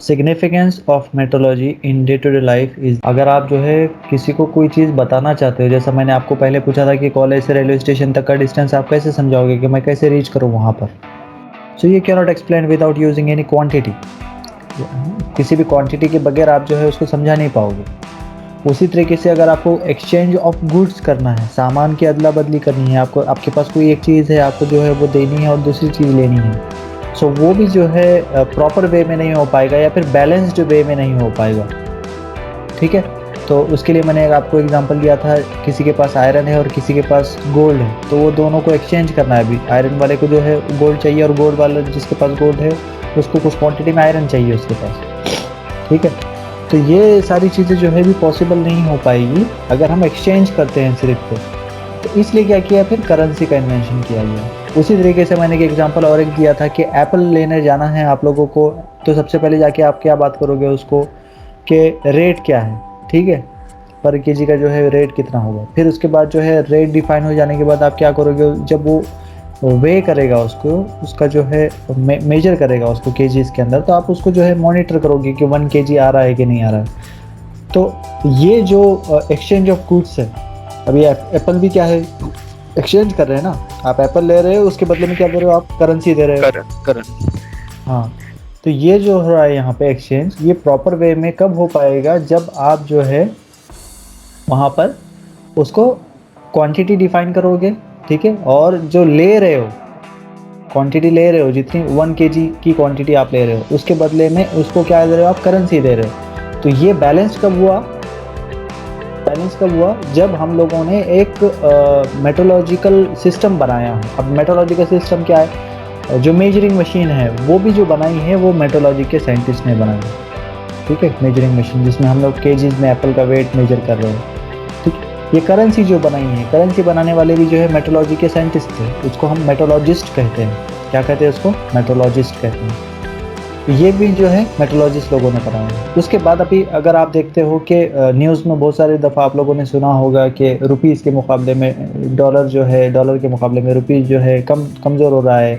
Significance of metrology in day to day life is, अगर आप जो है किसी को कोई चीज़ बताना चाहते हो, जैसा मैंने आपको पहले पूछा था कि कॉलेज से रेलवे स्टेशन तक का डिस्टेंस आप कैसे समझाओगे कि मैं कैसे रीच करूँ वहाँ पर। सो ये can not explain without using any quantity. किसी भी क्वांटिटी के बगैर आप जो है उसको समझा नहीं पाओगे। उसी तरीके से अगर आपको एक्सचेंज ऑफ गुड्स करना है, सामान की अदला बदली करनी है, आपको आपके पास कोई एक चीज़ है, आपको जो है वो देनी है और दूसरी चीज़ लेनी है, सो वो भी जो है प्रॉपर वे में नहीं हो पाएगा या फिर बैलेंस्ड वे में नहीं हो पाएगा। ठीक है, तो उसके लिए मैंने आपको एग्जांपल दिया था, किसी के पास आयरन है और किसी के पास गोल्ड है, तो वो दोनों को एक्सचेंज करना है। अभी आयरन वाले को जो है गोल्ड चाहिए और गोल्ड वाले जिसके पास गोल्ड है उसको कुछ क्वांटिटी में आयरन चाहिए उसके पास। ठीक है, तो ये सारी चीज़ें जो है भी पॉसिबल नहीं हो पाएगी अगर हम एक्सचेंज करते हैं सिर्फ। तो इसलिए क्या किया, फिर करेंसी का इन्वेंशन किया गया। उसी तरीके से मैंने एक एग्जांपल और एक दिया था कि एप्पल लेने जाना है आप लोगों को, तो सबसे पहले जाके आप क्या बात करोगे उसको कि रेट क्या है। ठीक है, पर केजी का जो है रेट कितना होगा। फिर उसके बाद जो है रेट डिफाइन हो जाने के बाद आप क्या करोगे, जब वो वे करेगा उसको, उसका जो है मेजर करेगा उसको केजीज के अंदर, तो आप उसको जो है मॉनिटर करोगे कि 1 केजी आ रहा है कि नहीं आ रहा है। तो ये जो एक्सचेंज ऑफ गुड्स है, अभी एप्पल भी क्या है, एक्सचेंज कर रहे हैं ना। आप एप्पल ले रहे हो, उसके बदले में क्या दे रहे हो, आप करेंसी दे रहे हो। करंट। हाँ, तो ये जो हो रहा है यहाँ पे एक्सचेंज, ये प्रॉपर वे में कब हो पाएगा, जब आप जो है वहाँ पर उसको क्वांटिटी डिफाइन करोगे। ठीक है, और जो ले रहे हो, क्वांटिटी ले रहे हो, जितनी 1 केजी की क्वांटिटी आप ले रहे हो, उसके बदले में उसको क्या दे रहे हो, आप करेंसी दे रहे हो। तो ये बैलेंस कब हुआ, बैलेंस कब हुआ, जब हम लोगों ने एक मेट्रोलॉजिकल सिस्टम बनाया है। अब मेट्रोलॉजिकल सिस्टम क्या है, जो मेजरिंग मशीन है वो भी जो बनाई है वो मेट्रोलॉजी के साइंटिस्ट ने बनाई है। ठीक है, मेजरिंग मशीन जिसमें हम लोग केजीज में एप्पल का वेट मेजर कर रहे हैं। ठीक, ये करेंसी जो बनाई है, करेंसी बनाने वाले भी जो है मेट्रोलॉजी के साइंटिस्ट थे, उसको हम मेट्रोलॉजिस्ट कहते हैं। क्या कहते हैं उसको, मेट्रोलॉजिस्ट कहते हैं। ये भी जो है मेट्रोलॉजिस्ट लोगों ने बनाया है। उसके बाद अभी अगर आप देखते हो कि न्यूज़ में बहुत सारी दफ़ा आप लोगों ने सुना होगा कि रुपीज़ के मुकाबले में डॉलर जो है, डॉलर के मुकाबले में रुपीज़ जो है कमज़ोर हो रहा है,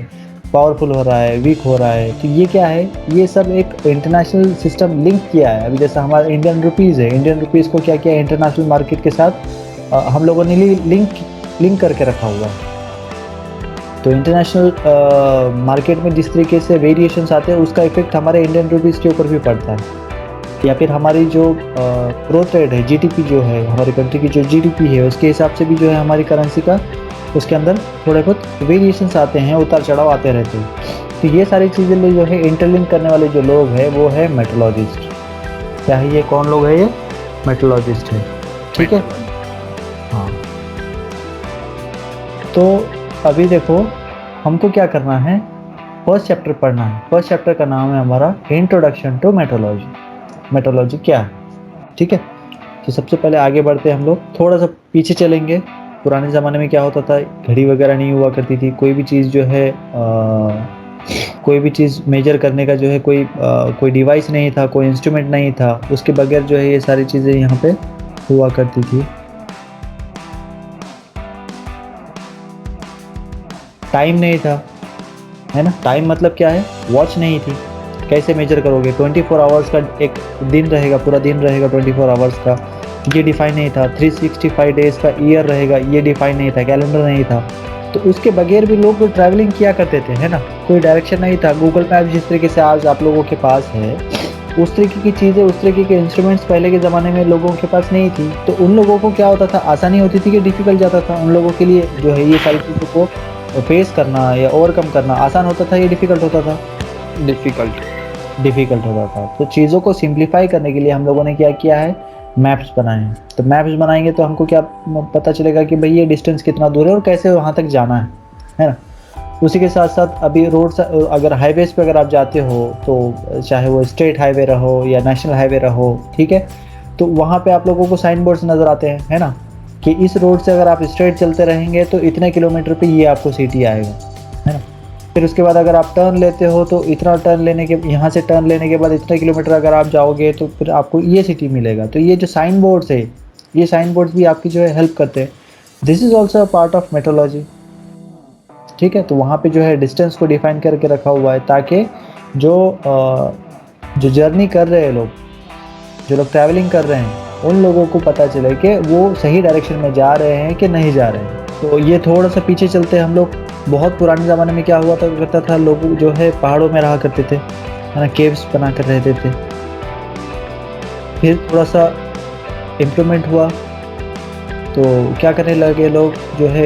पावरफुल हो रहा है, वीक हो रहा है। तो ये क्या है, ये सब एक इंटरनेशनल सिस्टम लिंक किया है। अभी जैसा हमारा इंडियन रुपीज़ है, इंडियन रुपीज़ को क्या किया, इंटरनेशनल मार्केट के साथ हम लोगों ने लिंक करके रखा हुआ है। तो इंटरनेशनल मार्केट में जिस तरीके से वेरिएशंस आते हैं, उसका इफेक्ट हमारे इंडियन रुपीज़ के ऊपर भी पड़ता है। या फिर हमारी जो ग्रोथ रेट है, जीडीपी जो है, हमारी कंट्री की जो जीडीपी है, उसके हिसाब से भी जो है हमारी करेंसी का उसके अंदर थोड़े बहुत वेरिएशंस आते हैं, उतार चढ़ाव आते रहते हैं। तो ये सारी चीज़ें जो है इंटरलिंक करने वाले जो लोग हैं वो है मेट्रोलॉजिस्ट। क्या है ये, कौन लोग है ये, मेट्रोलॉजिस्ट है। ठीक है, हाँ। तो अभी देखो हमको क्या करना है, फर्स्ट चैप्टर पढ़ना है। फर्स्ट चैप्टर का नाम है हमारा इंट्रोडक्शन टू मेट्रोलॉजी। मेट्रोलॉजी क्या है। ठीक है, तो सबसे पहले आगे बढ़ते हम लोग, थोड़ा सा पीछे चलेंगे। पुराने ज़माने में क्या होता था, घड़ी वगैरह नहीं हुआ करती थी, कोई भी चीज़ जो है कोई भी चीज़ मेजर करने का जो है कोई डिवाइस नहीं था, कोई इंस्ट्रूमेंट नहीं था, उसके बगैर जो है ये सारी चीज़ें यहाँ पे हुआ करती थी। टाइम नहीं था, है ना। टाइम मतलब क्या है, वॉच नहीं थी, कैसे मेजर करोगे। 24 आवर्स का एक दिन रहेगा, पूरा दिन रहेगा 24 आवर्स का, ये डिफाइन नहीं था। 365 डेज़ का ईयर रहेगा, ये डिफाइन नहीं था, कैलेंडर नहीं था। तो उसके बगैर भी लोग ट्रैवलिंग किया करते थे, है ना। कोई डायरेक्शन नहीं था। गूगल मैप जिस तरीके से आज आप लोगों के पास है, उस तरीके की चीज़ें, उस तरीके के इंस्ट्रूमेंट्स पहले के ज़माने में लोगों के पास नहीं थी। तो उन लोगों को क्या होता था, आसानी होती थी कि डिफ़िकल्ट जाता था उन लोगों के लिए जो है ये सारी चीज़ों को फेस करना या ओवरकम करना। आसान होता था, ये डिफ़िकल्ट होता था, डिफ़िकल्ट होता था। तो चीज़ों को सिंप्लीफाई करने के लिए हम लोगों ने क्या किया है, मैप्स बनाए हैं। तो मैप्स बनाएंगे तो हमको क्या पता चलेगा कि भाई ये डिस्टेंस कितना दूर है और कैसे वहाँ तक जाना है ना। उसी के साथ साथ अभी रोड, अगर हाईवेज़ पे अगर आप जाते हो, तो चाहे वो स्टेट हाईवे रहो या नेशनल हाईवे रहो, ठीक है, तो वहाँ पे आप लोगों को साइन बोर्ड्स नज़र आते हैं, है ना, कि इस रोड से अगर आप स्ट्रेट चलते रहेंगे तो इतने किलोमीटर पे ये आपको सिटी आएगा, है ना। फिर उसके बाद अगर आप टर्न लेते हो तो इतना टर्न लेने के, यहाँ से टर्न लेने के बाद इतने किलोमीटर अगर आप जाओगे तो फिर आपको ये सिटी मिलेगा। तो ये जो साइन बोर्ड्स है, ये साइन बोर्ड्स भी आपकी जो है हेल्प करते हैं। This is also a part of metrology. ठीक है, तो वहाँ पे जो है डिस्टेंस को डिफाइन करके रखा हुआ है ताकि जो जो जर्नी कर रहे हैं लोग, जो लोग ट्रैवलिंग कर रहे हैं, उन लोगों को पता चले कि वो सही डायरेक्शन में जा रहे हैं कि नहीं जा रहे हैं। तो ये थोड़ा सा पीछे चलते हैं हम लोग। बहुत पुराने ज़माने में क्या हुआ था करता था, लोग जो है पहाड़ों में रहा करते थे, है ना, केव्स बना कर रहते थे। फिर थोड़ा सा इम्प्रूवमेंट हुआ तो क्या करने लगे लोग, जो है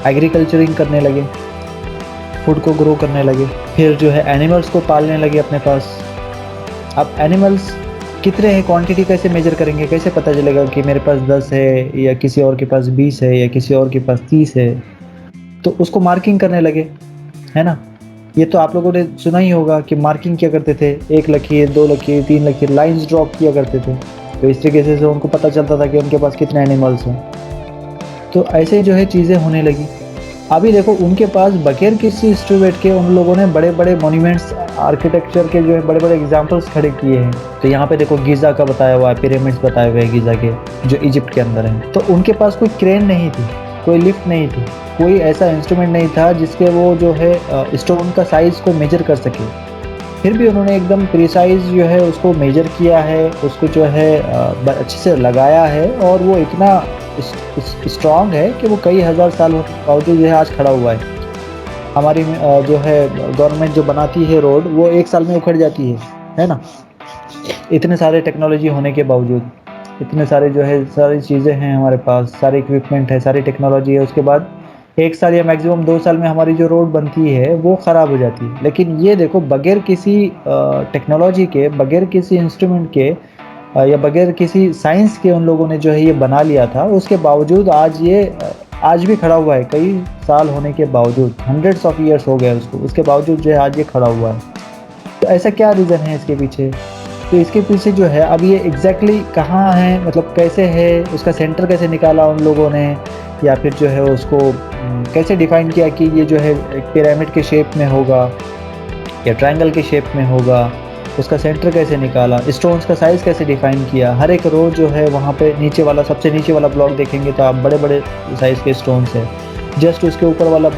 एग्रीकल्चरिंग करने लगे, फूड को ग्रो करने लगे। फिर जो है एनिमल्स को पालने लगे अपने पास। अब एनिमल्स कितने हैं, क्वांटिटी कैसे मेजर करेंगे, कैसे पता चलेगा कि मेरे पास 10 है या किसी और के पास 20 है या किसी और के पास 30 है। तो उसको मार्किंग करने लगे, है ना। ये तो आप लोगों ने सुना ही होगा कि मार्किंग क्या करते थे, 1 लकीर, 2 लकीर, 3 लकीर, लाइंस ड्रॉप किया करते थे। तो इस तरीके से उनको पता चलता था कि उनके पास कितने एनिमल्स हैं। तो ऐसे जो है चीज़ें होने लगी। अभी देखो उनके पास बगैर किसी इंस्ट्रूमेंट के उन लोगों ने बड़े बड़े मॉन्यूमेंट्स, आर्किटेक्चर के जो है बड़े बड़े एग्जाम्पल्स खड़े किए हैं। तो यहाँ पे देखो गीज़ा का बताया हुआ है, पिरामिड्स बताए हुए हैं गीज़ा के, जो इजिप्ट के अंदर हैं। तो उनके पास कोई क्रेन नहीं थी, कोई लिफ्ट नहीं थी, कोई ऐसा इंस्ट्रूमेंट नहीं था जिसके वो जो है स्टोन का साइज़ को मेजर कर सके। फिर भी उन्होंने एकदम प्रिसाइज जो है उसको मेजर किया है, उसको जो है अच्छे से लगाया है, और वो इतना स्ट्रॉन्ग है कि वो कई हज़ार साल होने के बावजूद जो है आज खड़ा हुआ है। हमारी जो है गवर्नमेंट जो बनाती है रोड, वो 1 साल में उखड़ जाती है ना। इतने सारे टेक्नोलॉजी होने के बावजूद, इतने सारे जो है सारी चीज़ें हैं हमारे पास, सारे इक्विपमेंट है, सारी टेक्नोलॉजी है, उसके बाद 1 साल या मैक्सिमम 2 साल में हमारी जो रोड बनती है वो ख़राब हो जाती है। लेकिन ये देखो बगैर किसी टेक्नोलॉजी के, बगैर किसी इंस्ट्रूमेंट के या बगैर किसी साइंस के उन लोगों ने जो है ये बना लिया था। उसके बावजूद आज ये आज भी खड़ा हुआ है, कई साल होने के बावजूद, हंड्रेड्स ऑफ ईयर्स हो गए उसको, उसके बावजूद जो है आज ये खड़ा हुआ है। तो ऐसा क्या रीज़न है इसके पीछे? तो इसके पीछे जो है अब ये एग्जैक्टली कहाँ है, मतलब कैसे है, उसका सेंटर कैसे निकाला उन लोगों ने, या फिर जो है उसको कैसे डिफाइन किया कि ये जो है एक पिरामिड के शेप में होगा या ट्रायंगल के शेप में होगा, उसका सेंटर कैसे निकाला, स्टोन्स का साइज़ कैसे डिफाइन किया। हर एक रो जो है वहाँ पे नीचे वाला, सबसे नीचे वाला ब्लॉक देखेंगे तो आप बड़े बड़े साइज़ के स्टोन्स है। जस्ट उसके ऊपर वाला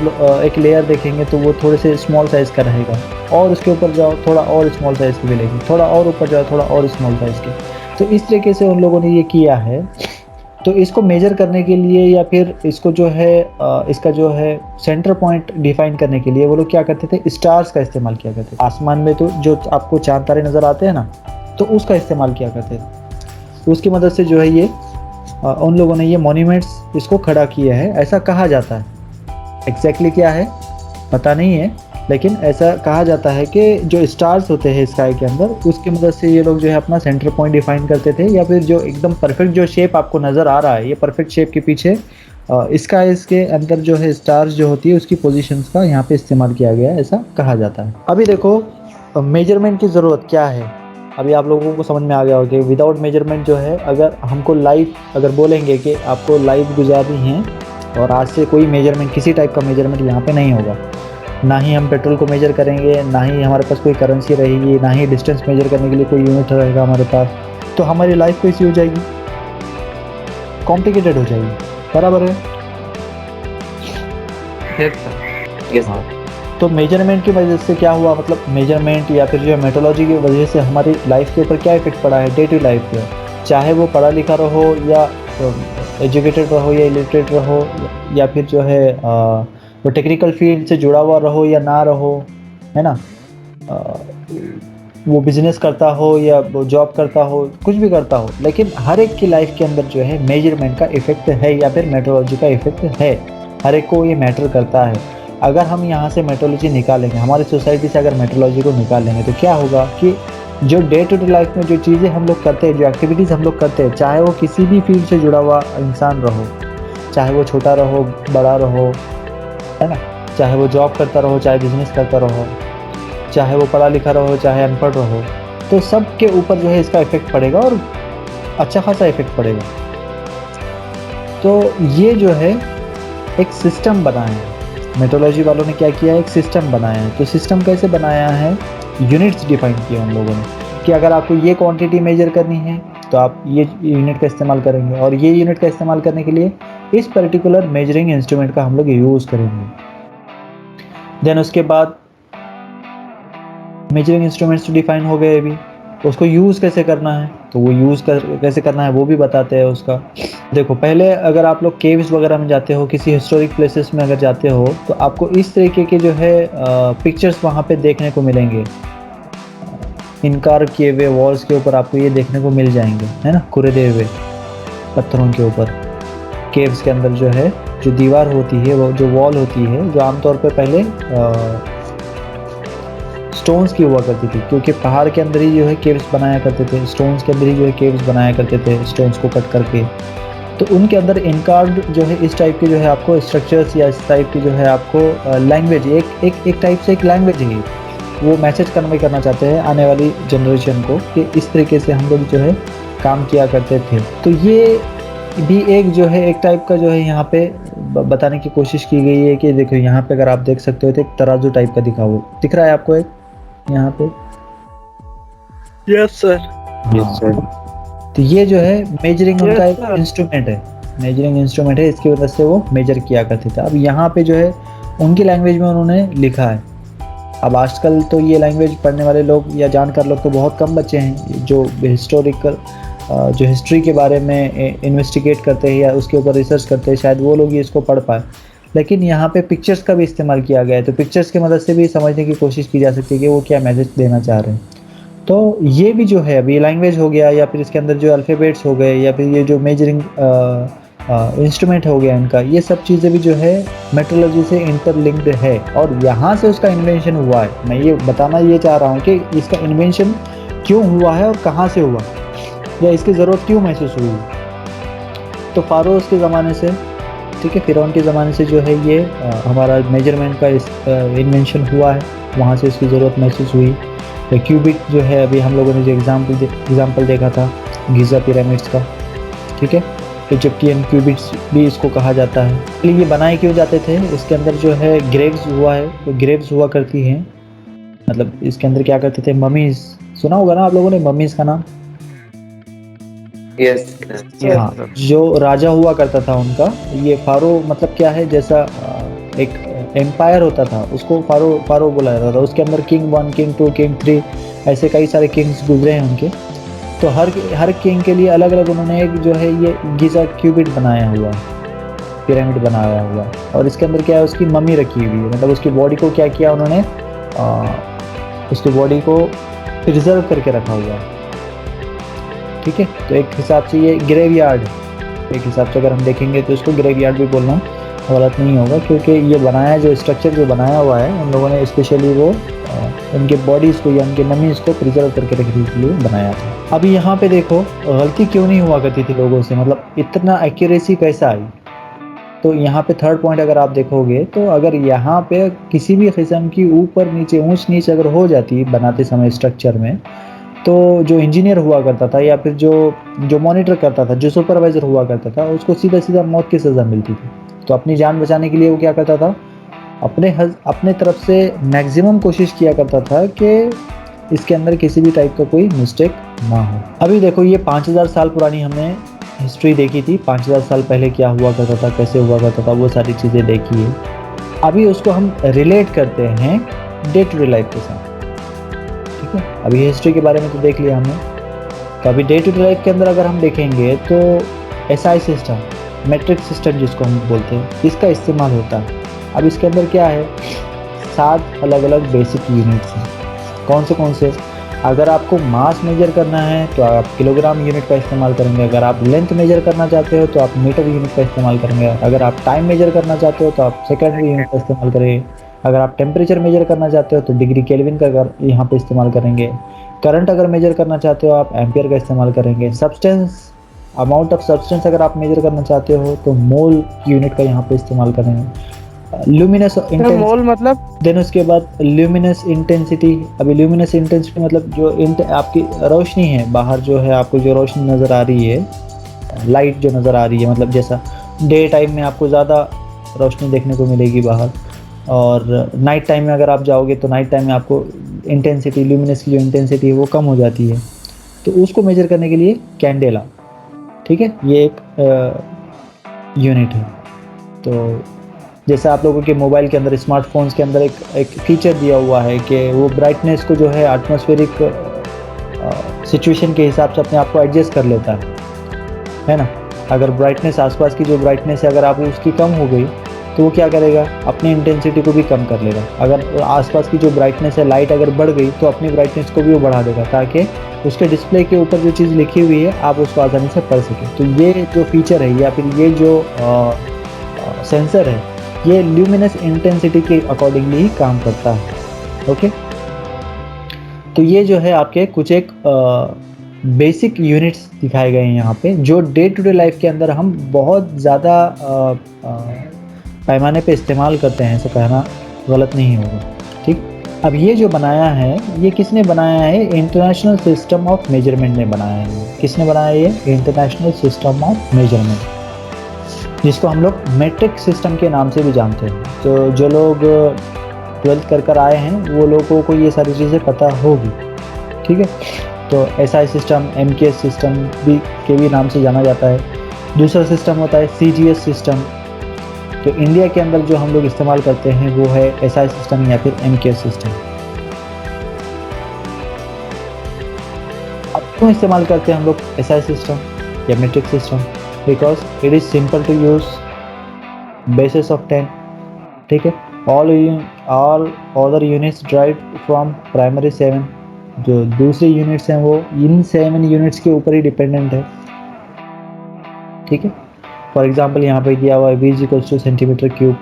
एक लेयर देखेंगे तो वो थोड़े से स्मॉल साइज़ का रहेगा, और उसके ऊपर जाओ थोड़ा और स्मॉल साइज़ के मिलेंगे, थोड़ा और ऊपर जाओ थोड़ा और स्मॉल साइज़ के। तो इस तरीके से उन लोगों ने ये किया है। तो इसको मेजर करने के लिए या फिर इसको जो है इसका जो है सेंटर पॉइंट डिफाइन करने के लिए वो लोग क्या करते थे, स्टार्स का इस्तेमाल किया करते थे। आसमान में तो जो आपको चाँद तारे नज़र आते हैं ना, तो उसका इस्तेमाल किया करते थे। उसकी मदद से जो है ये उन लोगों ने ये मॉन्यूमेंट्स इसको खड़ा किया है, ऐसा कहा जाता है। एग्जैक्टली क्या है पता नहीं है, लेकिन ऐसा कहा जाता है कि जो स्टार्स होते हैं स्काई के अंदर, उसकी मदद से ये लोग जो है अपना सेंटर पॉइंट डिफाइन करते थे। या फिर जो एकदम परफेक्ट जो शेप आपको नज़र आ रहा है, ये परफेक्ट शेप के पीछे स्काईज के अंदर जो है स्टार्स जो होती है उसकी पोजीशंस का यहाँ पे इस्तेमाल किया गया है, ऐसा कहा जाता है। अभी देखो मेजरमेंट की ज़रूरत क्या है, अभी आप लोगों को समझ में आ गया होगा कि विदाउट मेजरमेंट जो है, अगर हमको लाइफ अगर बोलेंगे कि आपको लाइफ गुजारनी है, और आज से कोई मेजरमेंट, किसी टाइप का मेजरमेंट यहाँ पे नहीं होगा, ना ही हम पेट्रोल को मेजर करेंगे, ना ही हमारे पास कोई करेंसी रहेगी, ना ही डिस्टेंस मेजर करने के लिए कोई यूनिट रहेगा हमारे पास, तो हमारी लाइफ कैसी हो जाएगी, कॉम्प्लिकेटेड हो जाएगी, बराबर है। हाँ, तो मेजरमेंट की वजह से क्या हुआ, मतलब मेजरमेंट या फिर जो है मेट्रोलॉजी की वजह से हमारी लाइफ के ऊपर क्या इफेक्ट पड़ा है, डे टू लाइफ पे, चाहे वो पढ़ा लिखा रहो या एजुकेटेड रहो या इलिटरेट रहो, या फिर जो है वो टेक्निकल फील्ड से जुड़ा हुआ रहो या ना रहो, है ना, वो बिजनेस करता हो या वो जॉब करता हो, कुछ भी करता हो, लेकिन हर एक की लाइफ के अंदर जो है मेजरमेंट का इफेक्ट है या फिर मेट्रोलॉजी का इफेक्ट है। हर एक को ये मैटर करता है। अगर हम यहाँ से मेट्रोलॉजी निकालेंगे, हमारी सोसाइटी से अगर मेट्रोलॉजी को निकालेंगे, तो क्या होगा कि जो डे टू डे लाइफ में जो चीज़ें हम लोग करते हैं, जो एक्टिविटीज़ हम लोग करते हैं, चाहे वो किसी भी फील्ड से जुड़ा हुआ इंसान रहो, चाहे वो छोटा रहो बड़ा रहो, है ना, चाहे वो जॉब करता रहो, चाहे बिजनेस करता रहो, चाहे वो पढ़ा लिखा रहो, चाहे अनपढ़ रहो, तो सब के ऊपर जो है इसका इफेक्ट पड़ेगा, और अच्छा खासा इफेक्ट पड़ेगा। तो ये जो है एक सिस्टम बनाया है, मेट्रोलॉजी वालों ने क्या किया है, एक सिस्टम बनाया है। तो सिस्टम कैसे बनाया है, यूनिट्स डिफाइन किए उन लोगों ने कि अगर आपको ये क्वांटिटी मेजर करनी है तो आप ये यूनिट का इस्तेमाल करेंगे, और ये यूनिट का इस्तेमाल करने के लिए इस पर्टिकुलर मेजरिंग इंस्ट्रूमेंट का हम लोग यूज़ करेंगे। देन उसके बाद मेजरिंग इंस्ट्रूमेंट्स डिफाइन हो गए अभी, उसको यूज़ कैसे करना है, तो वो कैसे करना है वो भी बताते हैं उसका। देखो पहले अगर आप लोग केव्स वगैरह में जाते हो, किसी हिस्टोरिक प्लेसेस में अगर जाते हो, तो आपको इस तरीके के जो है पिक्चर्स वहाँ पे देखने को मिलेंगे। इनकार किए हुए वॉल्स के ऊपर आपको ये देखने को मिल जाएंगे, है ना, कुरेदे हुए पत्थरों के ऊपर। केव्स के अंदर जो है जो दीवार होती है, वो जो वॉल होती है, जो आमतौर पे पहले स्टोन्स की हुआ करती थी, क्योंकि पहाड़ के अंदर ही जो है केव्स बनाया करते थे, स्टोन्स के अंदर ही जो है केव्स बनाया करते थे, स्टोन्स को कट करके। तो उनके अंदर इनकार्ड जो है इस टाइप के जो है आपको स्ट्रक्चर्स या इस टाइप की जो है आपको लैंग्वेज, एक टाइप से एक लैंग्वेज है, वो मैसेज कन्वे करना चाहते हैं आने वाली जनरेशन को कि इस तरीके से हम लोग जो है काम किया करते थे। तो ये भी एक जो है एक टाइप का जो है यहाँ पे बताने की कोशिश की गई है कि देखो यहाँ पे अगर आप देख सकते हो तो एक तराजू टाइप का दिख रहा है आपको एक यहाँ पे। Yes sir. तो ये जो है मेजरिंग उनका एक इंस्ट्रूमेंट है, मेजरिंग इंस्ट्रूमेंट है, इसकी वजह से वो मेजर किया करते थे। अब यहाँ पे जो है उनकी लैंग्वेज में उन्होंने लिखा है। अब आजकल तो ये लैंग्वेज पढ़ने वाले लोग या जानकार लोग तो बहुत कम बचे हैं, जो हिस्टोरिकल जो हिस्ट्री के बारे में इन्वेस्टिगेट करते हैं या उसके ऊपर रिसर्च करते हैं, शायद वो लोग ही इसको पढ़ पाए। लेकिन यहाँ पे पिक्चर्स का भी इस्तेमाल किया गया है, तो पिक्चर्स की मदद से भी समझने की कोशिश की जा सकती है कि वो क्या मैसेज देना चाह रहे हैं। तो ये भी जो है अभी लैंग्वेज हो गया, या फिर इसके अंदर जो अल्फ़ाबेट्स हो गए, या फिर ये जो मेजरिंग इंस्ट्रूमेंट हो गया इनका, ये सब चीज़ें भी जो है मेट्रोलॉजी से इंटरलिंक्ड है, और यहाँ से उसका इन्वेंशन हुआ है। मैं ये बताना ये चाह रहा हूँ कि इसका इन्वेंशन क्यों हुआ है और कहाँ से हुआ, या इसकी ज़रूरत क्यों महसूस हुई। तो फ़ारोस के ज़माने से, ठीक है, फ़िरौन के ज़माने से जो है ये हमारा मेजरमेंट का इन्वेंशन हुआ है, वहाँ से इसकी ज़रूरत महसूस हुई। क्यूबिट जो है अभी हम लोगों ने जो एग्जाम्पल देखा था गीज़ा पिरामिड्स का, ठीक है, इजिप्टियन क्यूबिट्स भी इसको कहा जाता है। इसलिए ये बनाए क्यों जाते थे, इसके अंदर जो है ग्रेव्स हुआ है, तो ग्रेव्स हुआ करती हैं, मतलब इसके अंदर क्या करते थे, ममीज, सुना होगा ना आप लोगों ने ममीज का नाम। यस। हाँ, जो राजा हुआ करता था उनका, ये फारो मतलब क्या है, जैसा एक एम्पायर होता था उसको फारो बोला जाता था। उसके अंदर किंग 1, किंग 2, किंग 3 ऐसे कई सारे किंग्स गुजरे हैं उनके। तो हर किंग के लिए अलग अलग उन्होंने एक जो है ये गीज़ा क्यूबिट बनाया हुआ, पिरामिड बनाया हुआ, और इसके अंदर क्या है, उसकी मम्मी रखी हुई है, मतलब उसकी बॉडी को क्या किया उन्होंने, उसकी बॉडी को प्रिजर्व करके रखा हुआ है, ठीक है। तो एक हिसाब से ये ग्रेवयार्ड, एक हिसाब से अगर हम देखेंगे तो इसको ग्रेवयार्ड भी बोलना गलत नहीं होगा, क्योंकि ये बनाया जो स्ट्रक्चर जो बनाया हुआ है उन लोगों ने स्पेशली वो उनके बॉडीज़ को या उनके मम्मीज़ को प्रिजर्व करके रखने के लिए बनाया था। अभी यहाँ पे देखो गलती क्यों नहीं हुआ करती थी लोगों से, मतलब इतना एक्यूरेसी कैसा आई। तो यहाँ पे थर्ड पॉइंट अगर आप देखोगे, तो अगर यहाँ पे किसी भी किस्म की ऊपर नीचे ऊंच नीच अगर हो जाती बनाते समय स्ट्रक्चर में, तो जो इंजीनियर हुआ करता था या फिर जो मॉनिटर करता था, जो सुपरवाइज़र हुआ करता था, उसको सीधा सीधा मौत की सज़ा मिलती थी। तो अपनी जान बचाने के लिए वो क्या करता था, अपने तरफ से मैक्सिमम कोशिश किया करता था कि इसके अंदर किसी भी टाइप का कोई मिस्टेक ना हो। अभी देखो ये 5000 साल पुरानी हमने हिस्ट्री देखी थी, 5000 साल पहले क्या हुआ करता था, कैसे हुआ करता था, वो सारी चीज़ें देखी है। अभी उसको हम रिलेट करते हैं डे टू डे लाइफ के साथ, ठीक है। अभी हिस्ट्री के बारे में तो देख लिया हमने, तो अभी डे टू डे लाइफ के अंदर अगर हम देखेंगे तो SI सिस्टम, मैट्रिक सिस्टम जिसको हम बोलते हैं, इसका इस्तेमाल होता है। अब इसके अंदर क्या है, 7 अलग अलग बेसिक यूनिट्स हैं। कौन से, अगर आपको मास मेजर करना है तो आप किलोग्राम यूनिट का इस्तेमाल करेंगे, अगर आप लेंथ मेजर करना चाहते हो तो आप मीटर यूनिट का इस्तेमाल करेंगे, अगर आप टाइम मेजर करना चाहते हो तो आप सेकेंडरी यूनिट का इस्तेमाल करेंगे, अगर आप टेम्परेचर मेजर करना चाहते हो तो डिग्री केल्विन का यहाँ पे इस्तेमाल करेंगे, करंट अगर मेजर करना चाहते हो आप एम्पियर का इस्तेमाल करेंगे, सब्सटेंस अमाउंट ऑफ सब्सटेंस अगर आप मेजर करना चाहते हो तो मोल यूनिट का यहाँ पे इस्तेमाल करेंगे, ल्यूमिनस मोल मतलब, देन उसके बाद ल्यूमिनस इंटेंसिटी। अभी ल्यूमिनस इंटेंसिटी मतलब जो आपकी रोशनी है बाहर, जो है आपको जो रोशनी नज़र आ रही है, लाइट जो नज़र आ रही है, मतलब जैसा डे टाइम में आपको ज़्यादा रोशनी देखने को मिलेगी बाहर, और नाइट टाइम में अगर आप जाओगे तो नाइट टाइम में आपको इंटेंसिटी, ल्यूमिनस की जो इंटेंसिटी है वो कम हो जाती है। तो उसको मेजर करने के लिए कैंडेला, ठीक है, ये एक यूनिट है। तो जैसे आप लोगों के मोबाइल के अंदर, स्मार्टफोन्स के अंदर एक फीचर दिया हुआ है कि वो ब्राइटनेस को जो है एटमॉस्फेरिक सिचुएशन के हिसाब से अपने आप को एडजस्ट कर लेता है ना। अगर ब्राइटनेस, आसपास की जो ब्राइटनेस है, अगर आप उसकी कम हो गई तो वो क्या करेगा, अपनी इंटेंसिटी को भी कम कर लेगा। अगर आसपास की जो ब्राइटनेस है, लाइट अगर बढ़ गई तो अपनी ब्राइटनेस को भी वो बढ़ा देगा, ताकि उसके डिस्प्ले के ऊपर जो चीज़ लिखी हुई है आप उसको आसानी से पढ़ सकें। तो ये जो फीचर है या फिर ये जो सेंसर है, ये ल्यूमिनस इंटेंसिटी के अकॉर्डिंगली ही काम करता है। ओके, तो ये जो है आपके कुछ एक बेसिक यूनिट्स दिखाए गए हैं यहाँ पे, जो डे टू डे लाइफ के अंदर हम बहुत ज़्यादा पैमाने पे इस्तेमाल करते हैं, ऐसा कहना गलत नहीं होगा। ठीक, अब ये जो बनाया है, ये किसने बनाया है? इंटरनेशनल सिस्टम ऑफ मेजरमेंट ने बनाया है। किसने बनाया ये? इंटरनेशनल सिस्टम ऑफ मेजरमेंट, जिसको हम लोग मेट्रिक सिस्टम के नाम से भी जानते हैं। तो जो लोग 12th कर आए हैं वो लोगों को ये सारी चीज़ें पता होगी। ठीक है, तो SI सिस्टम, MKS सिस्टम भी के भी नाम से जाना जाता है। दूसरा सिस्टम होता है CGS सिस्टम। तो इंडिया के अंदर जो हम लोग इस्तेमाल करते हैं वो है SI सिस्टम या फिर MKS सिस्टम। अब क्यों इस्तेमाल करते हैं हम लोग SI सिस्टम या metric system? Because it is simple to use, basis of 10। ठीक है, all other units drive from primary 7। जो दूसरे यूनिट्स हैं वो इन 7 यूनिट्स के ऊपर ही डिपेंडेंट है। ठीक है, फॉर एग्जांपल यहाँ पे दिया हुआ है V = सेंटीमीटर क्यूब,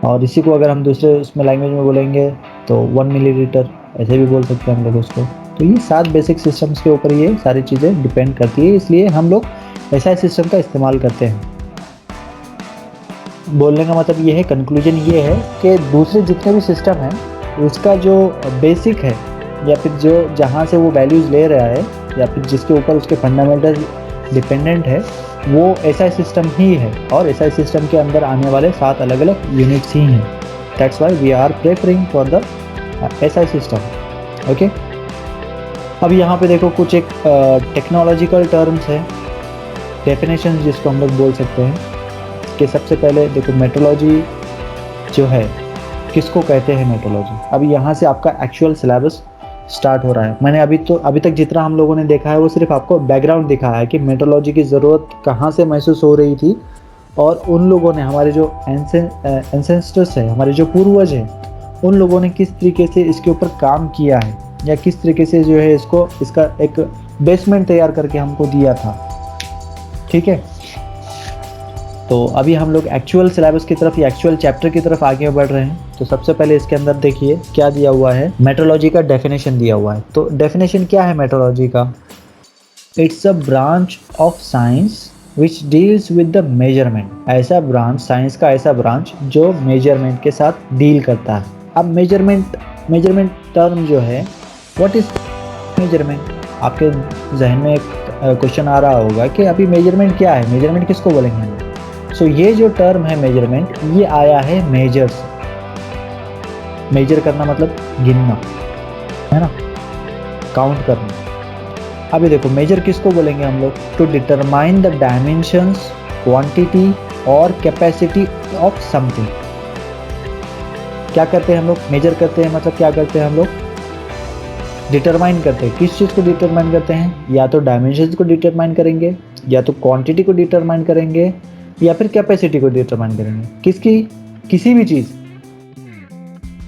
और इसी को अगर हम दूसरे उसमें लैंग्वेज में बोलेंगे तो 1 मिलीलीटर, ऐसे भी बोल सकते हैं हम लोग उसको। तो ये 7 बेसिक सिस्टम्स के ऊपर ये सारी चीज़ें डिपेंड करती है, इसलिए हम लोग SI सिस्टम का इस्तेमाल करते हैं। बोलने का मतलब ये है, कंक्लूजन ये है कि दूसरे जितने भी सिस्टम हैं उसका जो बेसिक है या फिर जो जहाँ से वो वैल्यूज़ ले रहा है या फिर जिसके ऊपर उसके फंडामेंटल डिपेंडेंट है, वो SI सिस्टम ही है। और SI सिस्टम के अंदर आने वाले 7 अलग अलग यूनिट्स ही हैं। That's why we are preferring for the SI system. Okay, अब यहाँ पे देखो कुछ एक टेक्नोलॉजिकल टर्म्स है, डेफिनेशंस जिसको हम लोग बोल सकते हैं। कि सबसे पहले देखो, मेट्रोलॉजी जो है किसको कहते हैं मेट्रोलॉजी। अभी यहाँ से आपका एक्चुअल सिलेबस स्टार्ट हो रहा है। मैंने अभी तक जितना हम लोगों ने देखा है वो सिर्फ आपको बैकग्राउंड दिखाया है कि मेट्रोलॉजी की ज़रूरत कहाँ से महसूस हो रही थी, और उन लोगों ने, हमारे जो एंसेस्टर्स है, हमारे जो पूर्वज हैं, उन लोगों ने किस तरीके से इसके ऊपर काम किया है या किस तरीके से जो है इसका एक बेसमेंट तैयार करके हमको दिया था। ठीक है, तो अभी हम लोग एक्चुअल सिलेबस की तरफ या एक्चुअल चैप्टर की तरफ आगे बढ़ रहे हैं। तो सबसे पहले इसके अंदर देखिए क्या दिया हुआ है, मेट्रोलॉजी का डेफिनेशन दिया हुआ है। तो डेफिनेशन क्या है मेट्रोलॉजी का? It's a branch of science which deals with the measurement. ऐसा ब्रांच, साइंस का ऐसा ब्रांच जो मेजरमेंट के साथ डील करता है। अब मेजरमेंट टर्म जो है, व्हाट इज मेजरमेंट? आपके जहन में एक क्वेश्चन आ रहा होगा कि अभी मेजरमेंट क्या है, मेजरमेंट किसको बोलेंगे हम? सो ये जो टर्म है मेजरमेंट, ये आया है मेजर से। मेजर करना मतलब गिनना, है ना, काउंट करना। अभी देखो, मेजर किसको बोलेंगे हम लोग? To determine the dimensions, quantity और कैपेसिटी ऑफ समथिंग। क्या करते हैं हम लोग? मेजर करते हैं मतलब क्या करते हैं हम लोग? डिटरमाइन करते हैं। किस चीज़ को डिटरमाइन करते हैं? या तो डायमेंशंस को डिटरमाइन करेंगे, या तो क्वांटिटी को डिटरमाइन करेंगे, या फिर कैपेसिटी को डिटरमाइन करेंगे। किसकी? किसी भी चीज़।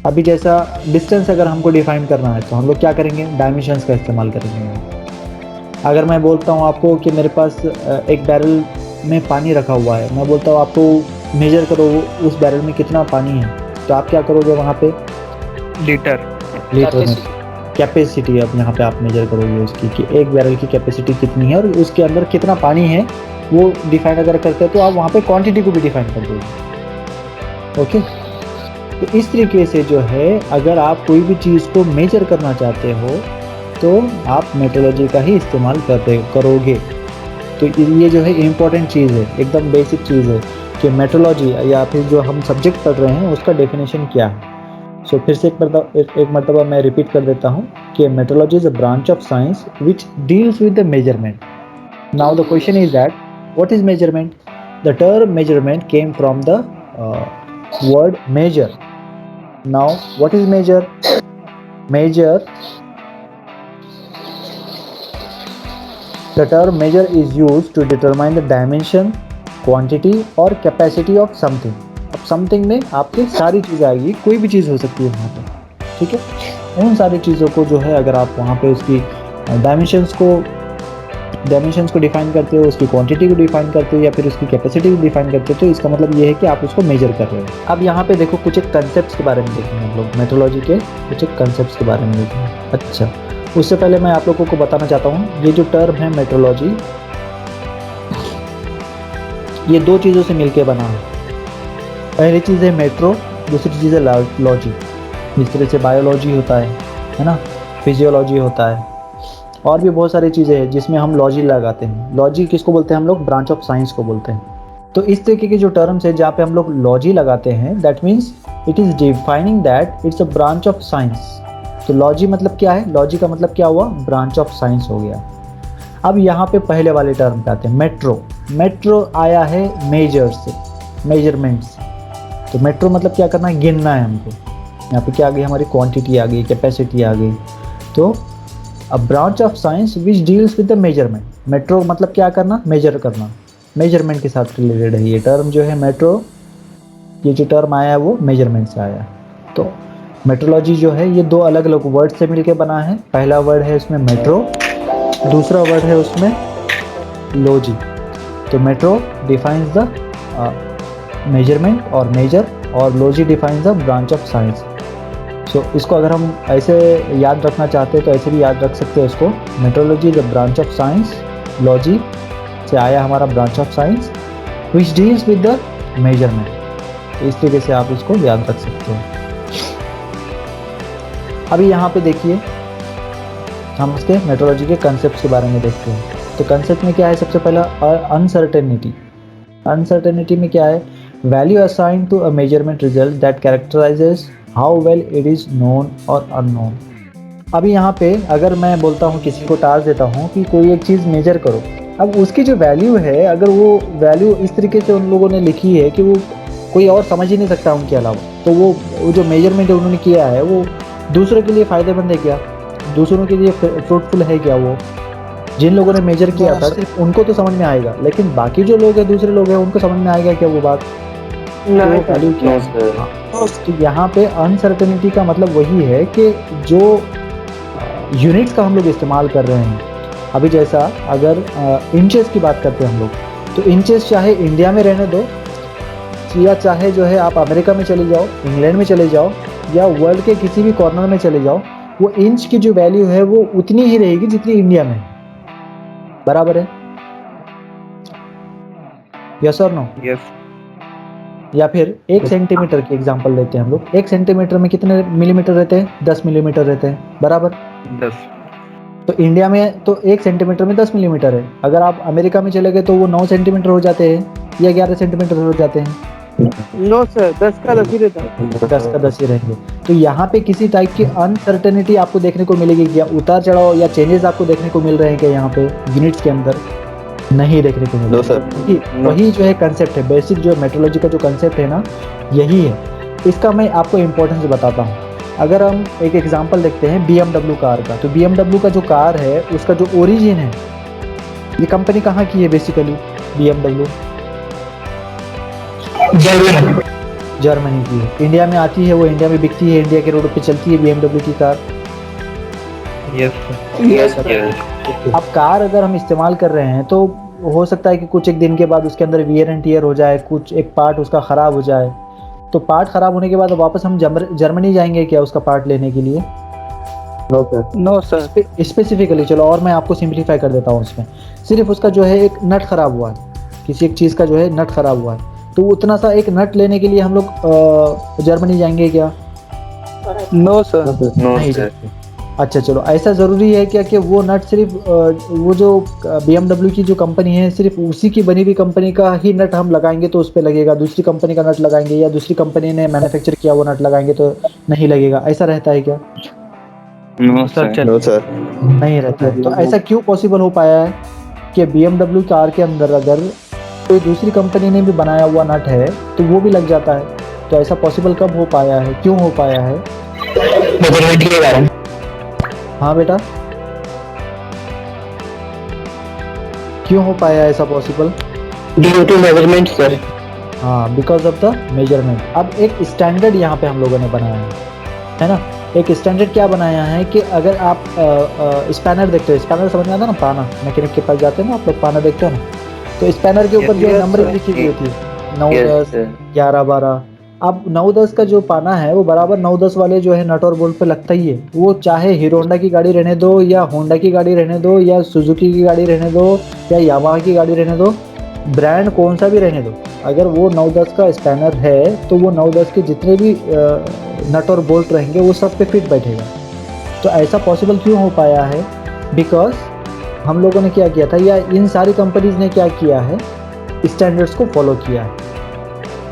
अभी जैसा डिस्टेंस अगर हमको डिफाइन करना है तो हम लोग क्या करेंगे? डायमेंशंस का इस्तेमाल करेंगे। अगर मैं बोलता हूँ आपको कि मेरे पास एक बैरल में पानी रखा हुआ है, मैं बोलता हूँ आपको मेजर करो उस बैरल में कितना पानी है, तो आप क्या करोगे वहाँ पे? लीटर में कैपेसिटी। अब यहाँ पे आप मेजर करोगे उसकी कि एक बैरल की कैपेसिटी कितनी है और उसके अंदर कितना पानी है, वो डिफाइन अगर करते हैं तो आप वहाँ पे क्वांटिटी को भी डिफाइन कर दोगे। ओके, तो इस तरीके से जो है, अगर आप कोई भी चीज़ को मेजर करना चाहते हो तो आप मेट्रोलॉजी का ही इस्तेमाल करोगे। तो ये जो है इम्पॉर्टेंट चीज़ है, एकदम बेसिक चीज़ है कि मेट्रोलॉजी या फिर जो हम सब्जेक्ट पढ़ रहे हैं उसका डेफिनेशन क्या है। सो फिर से एक मरतबा मैं रिपीट कर देता हूँ कि metrology is a branch of science which deals with the measurement. Now the question is that what is measurement? The term measurement came from the word measure. Now what is measure? Measure the term measure is use to determine the dimension, quantity और capacity of something. अब something में आपकी सारी चीज़ आएगी, कोई भी चीज़ हो सकती है वहाँ पे, ठीक है। उन सारी चीज़ों को जो है अगर आप वहाँ पे उसकी डायमेंशंस को डिफाइन करते हो, उसकी क्वांटिटी को डिफाइन करते हो या फिर उसकी कैपेसिटी को डिफाइन करते हो, तो इसका मतलब ये है कि आप उसको मेजर कर रहे हो। अब यहाँ पे देखो कुछ एक कंसेप्ट्स के बारे में देखेंगे हम लोग, मेट्रोलॉजी के कुछ एक कंसेप्ट्स के बारे में देखेंगे। अच्छा, उससे पहले मैं आप लोगों को बताना चाहता हूँ, ये जो टर्म है मेट्रोलॉजी, ये दो चीज़ों से मिलके बना है। पहली चीज़ है मेट्रो, दूसरी चीज़ है लॉजी। जिस तरह से बायोलॉजी होता है ना, फिजियोलॉजी होता है, और भी बहुत सारी चीज़ें हैं जिसमें हम लॉजी लगाते हैं। लॉजी किसको बोलते हैं हम लोग? ब्रांच ऑफ साइंस को बोलते हैं। तो इस तरीके के जो टर्म्स है जहाँ पे हम लोग लॉजी लगाते हैं, that means it is defining that it's a branch of science. तो लॉजी मतलब क्या है? लॉजी का मतलब क्या हुआ? ब्रांच ऑफ साइंस हो गया। अब यहाँ पे पहले वाले टर्म पे आते हैं, मेट्रो। मेट्रो आया है मेजर से, मेजरमेंट से। तो मेट्रो मतलब क्या करना है? गिनना है हमको। यहाँ पे क्या आ गई? हमारी क्वांटिटी आ गई, कैपेसिटी आ गई। तो a branch of science which deals with the measurement. Metro मतलब क्या करना? मेजर करना, मेजरमेंट के साथ रिलेटेड है ये टर्म जो है मेट्रो। ये जो टर्म आया है वो मेजरमेंट से आया है। तो मेट्रोलॉजी जो है ये दो अलग अलग वर्ड से मिलके बना है। पहला वर्ड है उसमें मेट्रो, दूसरा वर्ड है उसमें लॉजी। तो मेट्रो डिफाइंस द मेजरमेंट और मेजर, और logy defines the branch of science. So इसको अगर हम ऐसे याद रखना चाहते हैं तो ऐसे भी याद रख सकते हैं इसको, metrology the branch of science, logy से आया हमारा branch of science which deals with the measurement. तो इस तरीके से आप इसको याद रख सकते हो। अभी यहाँ पे देखिए हम इसके मेट्रोलॉजी के कंसेप्ट के बारे में देखते हैं। तो कंसेप्ट में क्या है? सबसे पहला अनसर्टेनिटी। अनसर्टेनिटी में क्या है? Value assign to a measurement result that characterises how well it is known और अननोन। अभी यहाँ पे अगर मैं बोलता हूँ, किसी को टास्क देता हूँ कि कोई एक चीज़ मेजर करो, अब उसकी जो वैल्यू है, अगर वो वैल्यू इस तरीके से उन लोगों ने लिखी है कि वो कोई और समझ ही नहीं सकता उनके अलावा, तो वो जो मेजरमेंट उन्होंने किया है वो दूसरों के लिए फ़ायदेमंद है क्या? दूसरों के लिए फ्रूटफुल है क्या? वो जिन लोगों ने मेजर किया था सिर्फ उनको तो समझ में आएगा, लेकिन बाकी जो लोग हैं, दूसरे लोग हैं, उनको समझ में आएगा क्या वो बात? वैल्यू क्या है? तो यहाँ पे अनसर्टेनिटी का मतलब वही है कि जो यूनिट्स का हम लोग इस्तेमाल कर रहे हैं, अभी जैसा अगर इंचेस की बात करते हैं हम लोग, तो इंचेस चाहे इंडिया में रहने दो या चाहे जो है आप अमेरिका में चले जाओ, इंग्लैंड में चले जाओ, या वर्ल्ड के किसी भी कॉर्नर में चले जाओ, वो इंच की जो वैल्यू है वो उतनी ही रहेगी जितनी इंडिया में। बराबर है? यस और नो? यस। या फिर 1 सेंटीमीटर की एग्जांपल लेते हैं हम लोग। 1 सेंटीमीटर में कितने मिलीमीटर रहते हैं? 10 मिलीमीटर रहते हैं। बराबर? 10। तो इंडिया में तो 1 सेंटीमीटर में 10 मिलीमीटर है। अगर आप अमेरिका में चले गए तो वो 9 सेंटीमीटर हो जाते हैं या 11 सेंटीमीटर हो जाते हैं। नो सर, 10 का 10 ही रहता है। 10 का 10 ही रहेंगे। तो यहाँ पे किसी टाइप की अनसर्टेनिटी आपको देखने को मिलेगी क्या? उतार चढ़ाव या चेंजेस आपको देखने को मिल रहे हैं क्या यहाँ पे यूनिट्स के अंदर? नहीं देखने को मिल रहा है। वही जो है कंसेप्ट है, बेसिक जो मेट्रोलॉजी का जो कंसेप्ट है ना, यही है। इसका मैं आपको इम्पोर्टेंस बताता हूँ। अगर हम एक एग्जांपल देखते हैं BMW कार का, तो BMW का जो कार है उसका जो ओरिजिन है, ये कंपनी कहाँ की है बेसिकली? BMW जर्मनी की है। इंडिया में आती है, वो इंडिया में बिकती है, इंडिया के रोड पे चलती है BMW की कार। यस। अब कार अगर हम इस्तेमाल कर रहे हैं तो हो सकता है कि कुछ एक दिन के बाद उसके अंदर वियर एंड टियर हो जाए, कुछ एक पार्ट उसका ख़राब हो जाए। तो पार्ट ख़राब होने के बाद वापस हम जर्मनी जाएंगे क्या उसका पार्ट लेने के लिए? No sir. स्पेसिफिकली चलो और मैं आपको सिंप्लीफाई कर देता हूँ। उसमें सिर्फ उसका जो है एक नट ख़राब हुआ है, किसी एक चीज़ का जो है नट ख़राब हुआ है, तो उतना सा एक नट लेने के लिए हम लोग जर्मनी जाएंगे क्या? No sir. नहीं जाएंगे। अच्छा चलो, ऐसा ज़रूरी है क्या कि वो नट सिर्फ वो जो BMW की जो कंपनी है सिर्फ उसी की बनी हुई कंपनी का ही नट हम लगाएंगे तो उस पर लगेगा, दूसरी कंपनी का नट लगाएंगे या दूसरी कंपनी ने मैन्युफैक्चर किया वो नट लगाएंगे तो नहीं लगेगा? ऐसा रहता है क्या? No sir. नहीं रहता है। तो ऐसा क्यों पॉसिबल हो पाया है कि BMW कार के अंदर अगर कोई दूसरी कंपनी ने भी बनाया हुआ नट है तो वो भी लग जाता है? तो ऐसा पॉसिबल कब हो पाया है, क्यों हो पाया है? हाँ बेटा, क्यों हो पाया ऐसा possible? Due to measurement sir. हाँ, बिकॉज ऑफ द मेजरमेंट। अब एक स्टैंडर्ड यहाँ पे हम लोगों ने बनाया है ना। एक स्टैंडर्ड क्या बनाया है कि अगर आप स्पैनर देखते हो, स्पैनर समझ में आता है ना, पाना, मैकेनिक के पास जाते हैं ना आप लोग, पाना देखते हो ना, तो स्पैनर के ऊपर जो नंबरिंग लिखी हुई होती है 9 10 11 12। अब 9 10 का जो पाना है वो बराबर 9 10 वाले जो है नट और बोल्ट पे लगता ही है। वो चाहे हीरो होंडा की गाड़ी रहने दो, या होंडा की गाड़ी रहने दो, या सुजुकी की गाड़ी रहने दो, या यामाहा की गाड़ी रहने दो, ब्रांड कौन सा भी रहने दो, अगर वो 9 10 का स्पैनर है तो वो 9 10 के जितने भी नट और बोल्ट रहेंगे वो सब पे फिट बैठेगा। तो ऐसा पॉसिबल क्यों हो पाया है? बिकॉज हम लोगों ने क्या किया था, या इन सारी कंपनीज ने क्या किया है, स्टैंडर्ड्स को फॉलो किया है।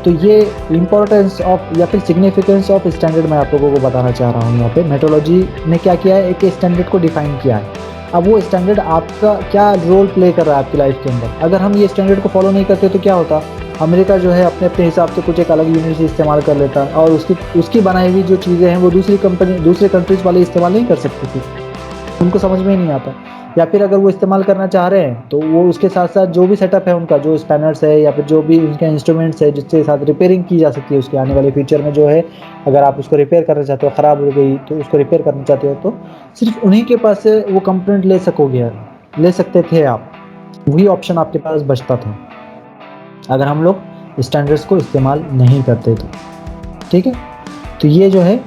तो ये इम्पोर्टेंस ऑफ या फिर सिग्निफिकेंस ऑफ स्टैंडर्ड मैं आप लोगों को बताना चाह रहा हूँ। यहाँ पे मेट्रोलॉजी ने क्या किया है, एक स्टैंडर्ड को डिफाइन किया है। अब वो स्टैंडर्ड आपका क्या रोल प्ले कर रहा है आपकी लाइफ के अंदर। अगर हम ये स्टैंडर्ड को फॉलो नहीं करते तो क्या होता, अमेरिका जो है अपने अपने हिसाब से कुछ एक अलग यूनिट इस्तेमाल कर लेता, और उसकी बनाई हुई जो चीज़ें हैं वो दूसरी कंट्रीज वाले इस्तेमाल नहीं कर सकते थे, उनको समझ में ही नहीं आता। या फिर अगर वो इस्तेमाल करना चाह रहे हैं तो वो उसके साथ साथ जो भी सेटअप है उनका, जो स्पैनर्स है या फिर जो भी उनके इंस्ट्रूमेंट्स है जिसके साथ रिपेयरिंग की जा सकती है उसके आने वाले फ्यूचर में जो है, अगर आप उसको रिपेयर करना चाहते हो, ख़राब हो गई तो उसको रिपेयर करना चाहते हो, तो सिर्फ उन्हीं के पास से वो कंपोनेंट ले सकते थे आप। वही ऑप्शन आपके पास बचता था अगर हम लोग स्टैंडर्ड्स को इस्तेमाल नहीं करते थे। ठीक है, तो ये जो है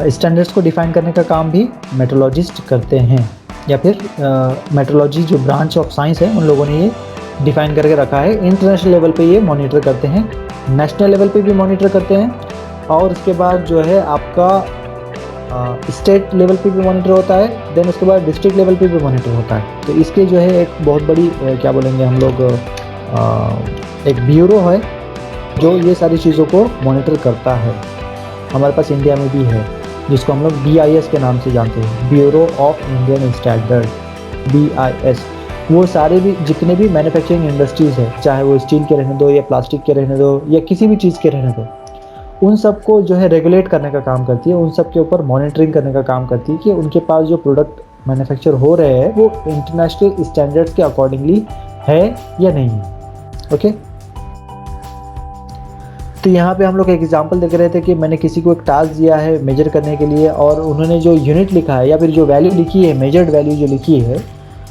स्टैंडर्ड्स को डिफाइन करने का काम भी मेट्रोलॉजिस्ट करते हैं, या फिर मेट्रोलॉजी जो ब्रांच ऑफ साइंस है उन लोगों ने ये डिफाइन करके रखा है। इंटरनेशनल लेवल पे ये मॉनिटर करते हैं, नेशनल लेवल पे भी मॉनिटर करते हैं, और उसके बाद जो है आपका स्टेट लेवल पे भी मॉनिटर होता है, देन उसके बाद डिस्ट्रिक्ट लेवल पे भी मॉनिटर होता है। तो इसके जो है एक बहुत बड़ी क्या बोलेंगे हम लोग, एक ब्यूरो है जो ये सारी चीज़ों को मॉनिटर करता है। हमारे पास इंडिया में भी है जिसको हम लोग BIS के नाम से जानते हैं, bureau of Indian standard, BIS। वो सारे भी जितने भी मैन्युफैक्चरिंग इंडस्ट्रीज़ है, चाहे वो स्टील के रहने दो या प्लास्टिक के रहने दो या किसी भी चीज़ के रहने दो, उन सबको जो है रेगुलेट करने का काम करती है, उन सब के ऊपर मॉनिटरिंग करने का काम करती है कि उनके पास जो प्रोडक्ट मैन्युफैक्चर हो रहे हैं वो इंटरनेशनल स्टैंडर्ड्स के अकॉर्डिंगली है या नहीं है। ओके, तो यहाँ पे हम लोग एक एग्जांपल देख रहे थे कि मैंने किसी को एक टास्क दिया है मेजर करने के लिए, और उन्होंने जो यूनिट लिखा है या फिर जो वैल्यू लिखी है, मेजर्ड वैल्यू जो लिखी है,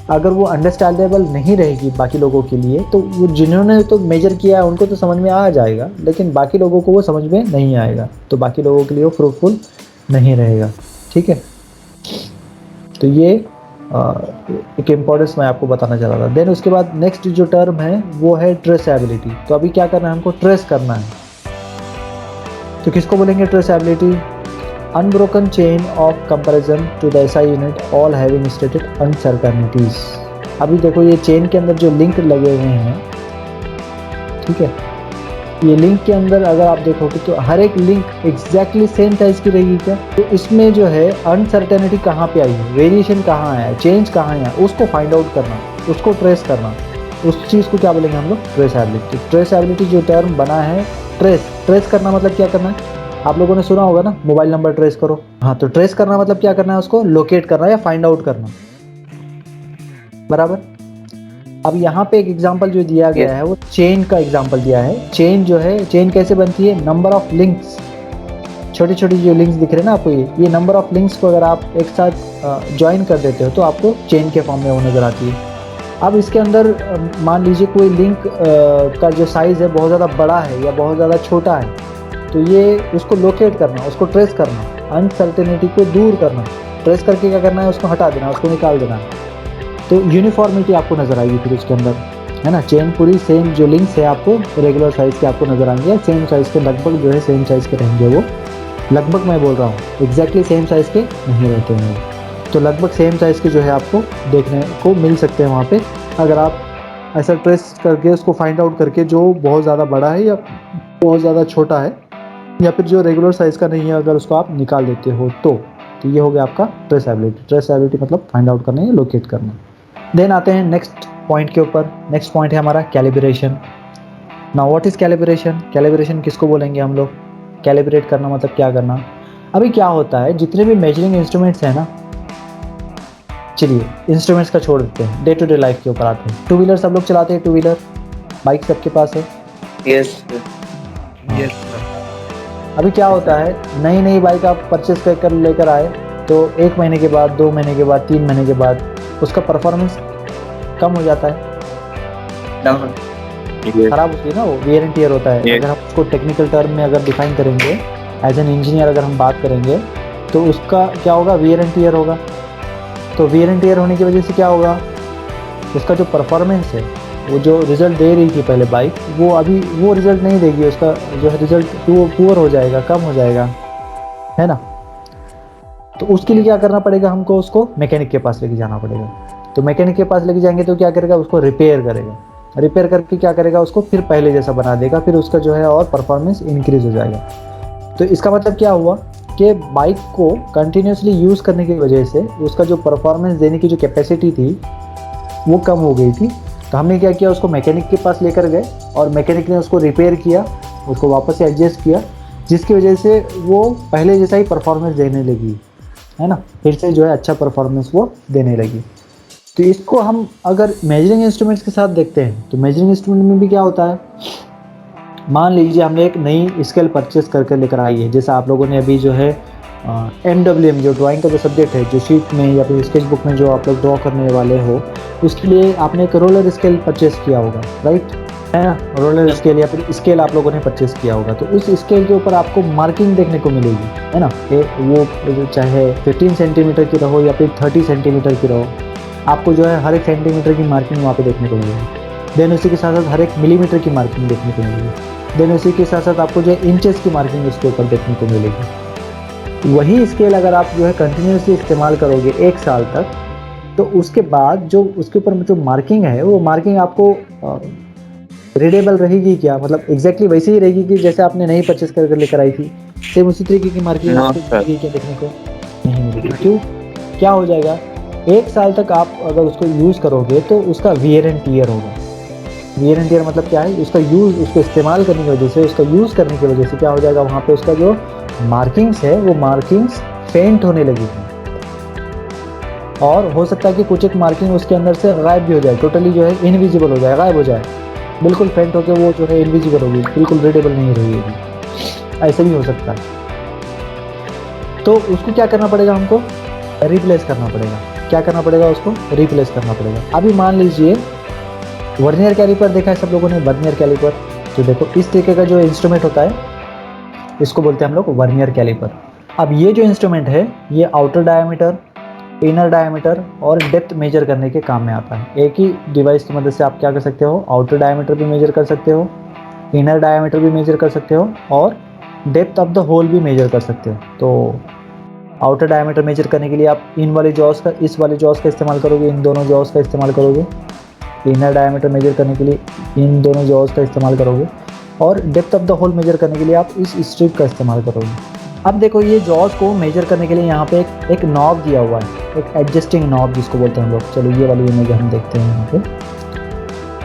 अगर वो अंडरस्टैंडेबल नहीं रहेगी बाकी लोगों के लिए, तो वो जिन्होंने तो मेजर किया है उनको तो समझ में आ जाएगा, लेकिन बाकी लोगों को वो समझ में नहीं आएगा, तो बाकी लोगों के लिए वो फ्रूटफुल नहीं रहेगा। ठीक है, तो ये एक इम्पोर्टेंस मैं आपको बताना चाह रहा था। देन उसके बाद नेक्स्ट जो टर्म है वो है ट्रेसेबिलिटी। तो अभी क्या करना है, हमको ट्रेस करना है। तो किसको बोलेंगे traceability? Unbroken chain of comparison to the SI unit all having stated uncertainties. अभी देखो ये चेन के अंदर जो लिंक लगे हुए हैं, ठीक है, ये लिंक के अंदर अगर आप देखोगे तो हर एक लिंक एग्जैक्टली सेम साइज की रहेगी क्या? तो इसमें जो है अनसर्टेनिटी कहाँ पे आई है, वेरिएशन कहाँ है, चेंज कहाँ है, उसको फाइंड आउट करना, उसको ट्रेस करना, उस चीज़ को क्या बोलेंगे हम लोग? ट्रेसेबिलिटी। ट्रेसेबिलिटी जो टर्म बना है, ट्रेस करना मतलब क्या करना है? आप लोगों ने सुना होगा ना, मोबाइल नंबर ट्रेस करो। हाँ, तो ट्रेस करना मतलब क्या करना है? उसको लोकेट करना या फाइंड आउट करना, बराबर। अब यहाँ पे एक एग्जांपल जो दिया गया है वो चेन का एग्जांपल दिया है। चेन जो है, चेन कैसे बनती है? नंबर ऑफ लिंक्स, छोटी छोटी जो लिंक्स दिख रहे हैं ना आपको, ये नंबर ऑफ लिंक्स को अगर आप एक साथ ज्वाइन कर देते हो तो आपको चेन के फॉर्म में वो नज़र आती है। अब इसके अंदर मान लीजिए कोई लिंक का जो साइज़ है बहुत ज़्यादा बड़ा है या बहुत ज़्यादा छोटा है, तो ये उसको लोकेट करना, उसको ट्रेस करना, अनसर्टेनिटी को दूर करना, ट्रेस करके क्या करना है? उसको हटा देना, उसको निकाल देना। तो यूनिफॉर्मिटी आपको नज़र आएगी फिर उसके अंदर, है ना। चेन पूरी सेम जो लिंक्स है आपको रेगुलर साइज़ के आपको नज़र आएंगे, सेम साइज़ के, लगभग जो है सेम साइज़ के रहेंगे वो। लगभग मैं बोल रहा हूँ, एग्जैक्टली सेम साइज़ के नहीं रहते हैं, तो लगभग सेम साइज़ के जो है आपको देखने को मिल सकते हैं वहाँ पे। अगर आप ऐसा ट्रेस करके उसको फाइंड आउट करके जो बहुत ज़्यादा बड़ा है या बहुत ज़्यादा छोटा है या फिर जो रेगुलर साइज़ का नहीं है, अगर उसको आप निकाल देते हो तो ये हो गया आपका ट्रेसेबिलिटी। ट्रेसेबिलिटी मतलब फाइंड आउट करना या लोकेट करना। देन आते हैं नेक्स्ट पॉइंट के ऊपर। नेक्स्ट पॉइंट है हमारा calibration. Now what is calibration? Calibration किसको बोलेंगे हम लोग? कैलिब्रेट करना मतलब क्या करना? अभी क्या होता है, जितने भी मेजरिंग इंस्ट्रूमेंट्स हैं ना, चलिए इंस्ट्रूमेंट्स का छोड़ देते हैं, डे टू डे लाइफ के ऊपर आते हैं। टू व्हीलर सब लोग चलाते हैं, टू व्हीलर बाइक सबके पास है। Yes sir. Yes sir. अभी क्या होता है, नई नई बाइक आप परचेस कर लेकर आए तो 1 महीने के बाद, 2 महीने के बाद, 3 महीने के बाद उसका परफॉर्मेंस कम हो जाता है, डाउन। खराब होती है ना, वो वियर एंड टियर होता है। Yes. अगर हम उसको टेक्निकल टर्म में अगर डिफाइन करेंगे, एज एन इंजीनियर अगर हम बात करेंगे तो उसका क्या होगा, वियर एंड टियर होगा। तो वियर एंड टियर होने की वजह से क्या होगा, उसका जो परफॉर्मेंस है, वो जो रिजल्ट दे रही थी पहले बाइक, वो अभी वो रिजल्ट नहीं देगी, उसका जो है रिजल्ट पुअर हो जाएगा, कम हो जाएगा, है ना। तो उसके लिए क्या करना पड़ेगा हमको, उसको मैकेनिक के पास लेके जाना पड़ेगा। तो मैकेनिक के पास लेके जाएंगे तो क्या करेगा, उसको रिपेयर करेगा, रिपेयर करके क्या करेगा, उसको फिर पहले जैसा बना देगा, फिर उसका जो है और परफॉर्मेंस इंक्रीज हो जाएगा। तो इसका मतलब क्या हुआ कि बाइक को कंटिन्यूसली यूज़ करने की वजह से उसका जो परफॉर्मेंस देने की जो कैपेसिटी थी वो कम हो गई थी। तो हमने क्या किया, उसको मैकेनिक के पास लेकर गए और मैकेनिक ने उसको रिपेयर किया, उसको वापस से एडजस्ट किया, जिसकी वजह से वो पहले जैसा ही परफॉर्मेंस देने लगी, है ना, फिर से जो है अच्छा परफॉर्मेंस वो देने लगी। तो इसको हम अगर मेजरिंग इंस्ट्रूमेंट्स के साथ देखते हैं तो मेजरिंग इंस्ट्रूमेंट में भी क्या होता है, मान लीजिए हमने एक नई स्केल परचेस करके लेकर आई है, जैसा आप लोगों ने अभी जो है MWM जो ड्राइंग का जो सब्जेक्ट है, जो शीट में या फिर स्केच बुक में जो आप लोग ड्रॉ करने वाले हो, उसके लिए आपने एक रोलर स्केल परचेस किया होगा, राइट, है ना। रोलर स्केल या फिर स्केल आप लोगों ने परचेस किया होगा, तो उस स्केल के ऊपर आपको मार्किंग देखने को मिलेगी, है ना। वो चाहे 15 सेंटीमीटर की रहो या फिर 30 सेंटीमीटर की रहो, आपको जो है हर एक सेंटीमीटर की मार्किंग वहाँ पे देखने को मिलेगी। देन उसी के साथ साथ हर एक मिलीमीटर की मार्किंग देखने को मिलेगी। देन उसी के साथ साथ आपको जो है इंचेस की मार्किंग उसके ऊपर देखने को मिलेगी। वही स्केल अगर आप जो है कंटिन्यूसली इस्तेमाल करोगे 1 साल तक, तो उसके बाद जो उसके ऊपर जो मार्किंग है, वो मार्किंग आपको रीडेबल रहेगी क्या, मतलब एग्जैक्टली वैसे ही रहेगी कि जैसे आपने नई परचेस कर लेकर आई थी, सेम उसी तरीके की मार्किंग No, आपको sir. मिलेगी क्या, देखने को नहीं मिलेगी। क्यों, क्या हो जाएगा, 1 साल तक आप अगर उसको यूज़ करोगे तो उसका वियर एंड टियर होगा। वियर एंड टियर मतलब क्या है, उसका यूज़, उसको इस्तेमाल करने की वजह से, उसका यूज़ करने की वजह से क्या हो जाएगा, वहाँ पे उसका जो मार्किंग्स है वो मार्किंग्स फेंट होने लगी हैं, और हो सकता है कि कुछ एक मार्किंग उसके अंदर से गायब भी हो जाए, टोटली जो है इनविजिबल हो जाए, गायब हो जाए, बिल्कुल फेंट होकर वो जो है इनविजिबल होगी, बिल्कुल रीडेबल नहीं रहेगी, ऐसे भी हो सकता है। तो उसको क्या करना पड़ेगा, हमको रिप्लेस करना पड़ेगा। क्या करना पड़ेगा, उसको रिप्लेस करना पड़ेगा। अभी मान लीजिए वर्नियर कैलिपर देखा है सब लोगों ने, वर्नियर कैलिपर, तो देखो इस तरीके का जो इंस्ट्रूमेंट होता है इसको बोलते हैं हम लोग वर्नियर कैलिपर। अब ये जो इंस्ट्रूमेंट है ये आउटर डायमीटर, इनर डायमीटर और डेप्थ मेजर करने के काम में आता है। एक ही डिवाइस की मदद से आप क्या कर सकते हो, आउटर डायमीटर भी मेजर कर सकते हो, इनर डायमीटर भी मेजर कर सकते हो और डेप्थ ऑफ द होल भी मेजर कर सकते हो। तो आउटर डायमीटर मेजर करने के लिए आप इन वाले जॉस का, इस वाले जॉस का इस्तेमाल करोगे, इन दोनों जॉस का इस्तेमाल करोगे। इनर डायमीटर मेजर करने के लिए इन दोनों जॉस का इस्तेमाल करोगे, और depth of the hole measure करने के लिए आप इस स्ट्रिप का इस्तेमाल करोगे। अब देखो ये जॉस को मेजर करने के लिए यहाँ पे एक नॉब दिया हुआ है, एक एडजस्टिंग नॉब जिसको बोलते हैं हम लोग। चलो ये वाली इमेज हम देखते हैं। यहाँ पे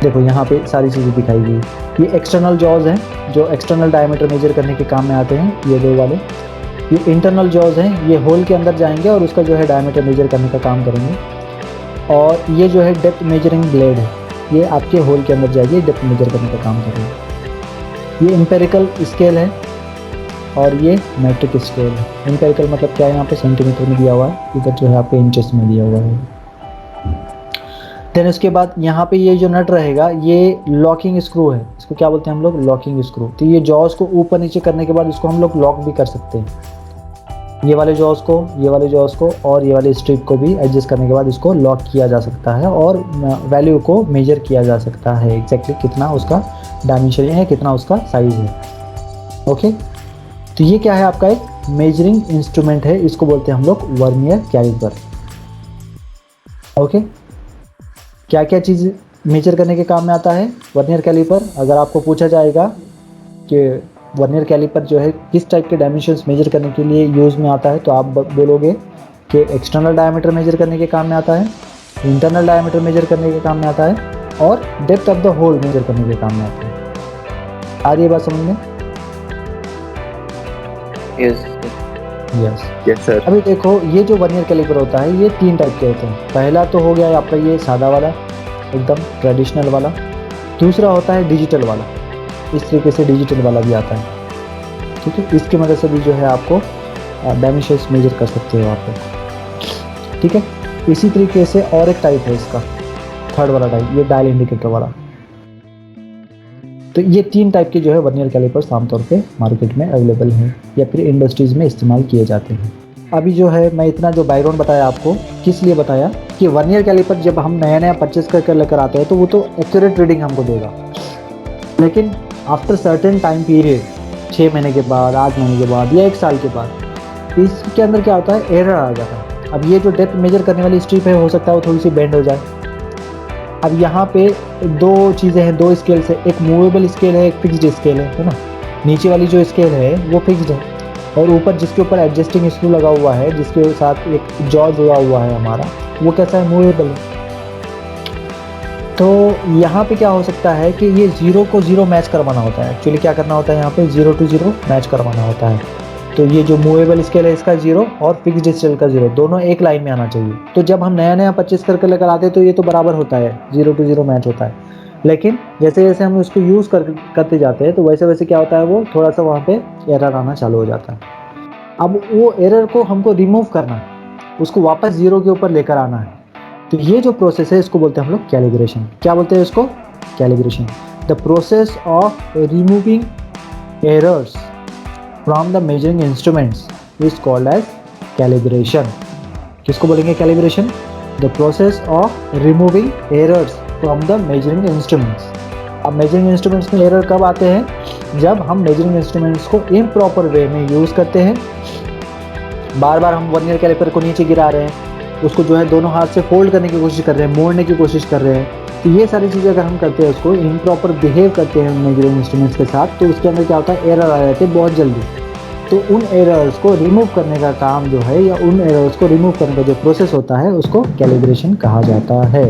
देखो, यहाँ पे सारी चीज़ें दिखाई गई। ये एक्सटर्नल जॉज हैं जो एक्सटर्नल डायमीटर मेजर करने के काम में आते हैं, ये 2 वाले। ये इंटरनल जॉज हैं, ये होल के अंदर जाएंगे और उसका जो है डायमीटर मेजर करने का काम करेंगे। और ये जो है डेप्थ मेजरिंग ब्लेड है, ये आपके होल के अंदर जाएगी, डेप्थ मेजर करने का काम करेंगे। ये एम्पेरिकल स्केल है और ये मैट्रिक स्केल है। एम्पेरिकल मतलब क्या है, यहाँ पे सेंटीमीटर में दिया हुआ है, इधर जो है आपके इंचेस में दिया हुआ है। देन उसके बाद यहाँ पे ये जो नट रहेगा ये लॉकिंग स्क्रू है, इसको क्या बोलते हैं हम लोग, लॉकिंग स्क्रू। तो ये जॉस को ऊपर नीचे करने के बाद इसको हम लोग लॉक भी कर सकते हैं। ये वाले जॉस को, ये वाले जॉस को और ये वाले स्ट्रिप को भी एडजस्ट करने के बाद इसको लॉक किया जा सकता है और वैल्यू को मेजर किया जा सकता है, एग्जैक्टली कितना उसका डायमेंशन है, कितना उसका साइज है। ओके, तो ये क्या है, आपका एक मेजरिंग इंस्ट्रूमेंट है, इसको बोलते हैं हम लोग वर्नियर कैलिपर। ओके, क्या क्या चीज़ मेजर करने के काम में आता है वर्नियर कैलिपर। अगर आपको पूछा जाएगा कि वर्नियर कैलिपर जो है किस टाइप के डायमेंशंस मेजर करने के लिए यूज़ में आता है, तो आप बोलोगे कि एक्सटर्नल डायमीटर मेजर करने के काम में आता है, इंटरनल डायमीटर मेजर करने के काम में आता है और depth of the hole measure करने के काम में आता है। आ रही है बात समझ में? यस। यस। Yes sir. अभी देखो ये जो वर्नियर कैलिपर होता है ये 3 टाइप के होते हैं। पहला तो हो गया आपका ये सादा वाला, एकदम ट्रेडिशनल वाला। दूसरा होता है डिजिटल वाला, इस तरीके से डिजिटल वाला भी आता है, ठीक है। इसकी मदद से भी जो है आपको डायमेंशंस मेजर कर सकते हो आप लोग, ठीक है। इसी तरीके से और एक टाइप है इसका, थर्ड वाला टाइप, ये डायल इंडिकेटर वाला। तो ये 3 टाइप के जो है वर्नियर कैलिपर्स आमतौर पे मार्केट में अवेलेबल हैं या फिर इंडस्ट्रीज़ में इस्तेमाल किए जाते हैं। अभी जो है मैं इतना जो बैकग्राउंड बताया आपको, किस लिए बताया कि वर्नियर कैलिपर जब हम नया नया परचेस करके लेकर आते हैं तो वो तो एक्यूरेट रीडिंग हमको देगा, लेकिन आफ्टर सर्टेन टाइम पीरियड, 6 महीने के बाद, 8 महीने के बाद या 1 साल के बाद, इसके अंदर क्या होता है, एरर आ जाता है। अब ये जो डेप्थ मेजर करने वाली स्ट्रिप है, हो सकता है वो थोड़ी सी बेंड हो जाए। अब यहाँ पे 2 चीज़ें हैं, 2 स्केल्स है, एक मूवेबल स्केल है, एक फिक्स्ड स्केल है ना। नीचे वाली जो स्केल है वो फिक्स्ड है, और ऊपर जिसके ऊपर एडजस्टिंग स्क्रू लगा हुआ है, जिसके साथ एक जॉ जुड़ा हुआ है हमारा, वो कैसा है, मूवेबल है। तो यहाँ पे क्या हो सकता है कि ये 0 को 0 मैच करवाना होता है। एक्चुअली क्या करना होता है, यहाँ पे 0 to 0 मैच करवाना होता है। तो ये जो मूवेबल स्केल है इसका 0 और फिक्स्ड स्केल का 0 दोनों एक लाइन में आना चाहिए। तो जब हम नया नया परचेस करके लेकर आते हैं तो ये तो बराबर होता है, 0 to 0 मैच होता है। लेकिन जैसे जैसे हम उसको यूज़ करते जाते हैं तो वैसे वैसे क्या होता है, वो थोड़ा सा वहाँ पे एरर आना चालू हो जाता है। अब वो एरर को हमको रिमूव करना है, उसको वापस 0 के ऊपर लेकर आना है। तो ये जो प्रोसेस है इसको बोलते हैं हम लोग कैलिब्रेशन। क्या बोलते हैं इसको, calibration. The process of removing errors from the measuring instruments is called as calibration. किसको बोलेंगे calibration, the process of removing errors from the measuring instruments. अब मेजरिंग इंस्ट्रूमेंट्स में एरर कब आते हैं, जब हम मेजरिंग इंस्ट्रूमेंट्स को इम्प्रॉपर वे में यूज़ करते हैं। बार बार हम वर्नियर कैलिपर को नीचे गिरा रहे हैं, उसको जो है दोनों हाथ से फोल्ड करने की कोशिश कर रहे हैं, मोड़ने की कोशिश कर रहे हैं। तो ये सारी चीज़ें अगर हम करते हैं, उसको इम्प्रॉपर बिहेव करते हैं मेजरिंग इंस्ट्रूमेंट्स के साथ, तो उसके अंदर क्या होता है, एरर आ जाते हैं बहुत जल्दी। तो उन एरर्स को रिमूव करने का काम जो है, या उन एरर्स को रिमूव करने का जो प्रोसेस होता है, उसको कैलिब्रेशन कहा जाता है।